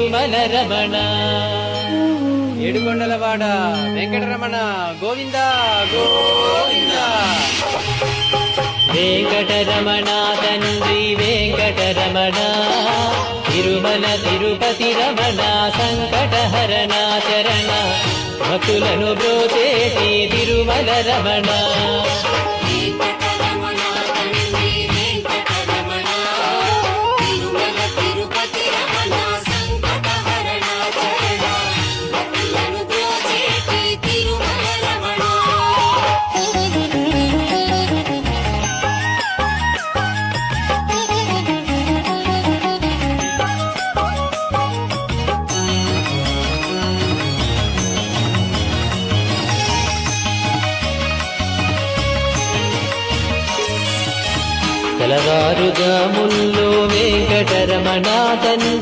తిరుమల రమణ. ఏడుకొండలవాడ వెంకటరమణ గోవింద గోవింద. వెంకటరమణ తండ్రి వెంకటరమణ, తిరుమల తిరుపతి రమణ, సంకటహరణ చరణ, భక్తులను బ్రోచేటి తిరుమల రమణ. తెలవారుజాముల్లో వెంకటరమణ తండ్రి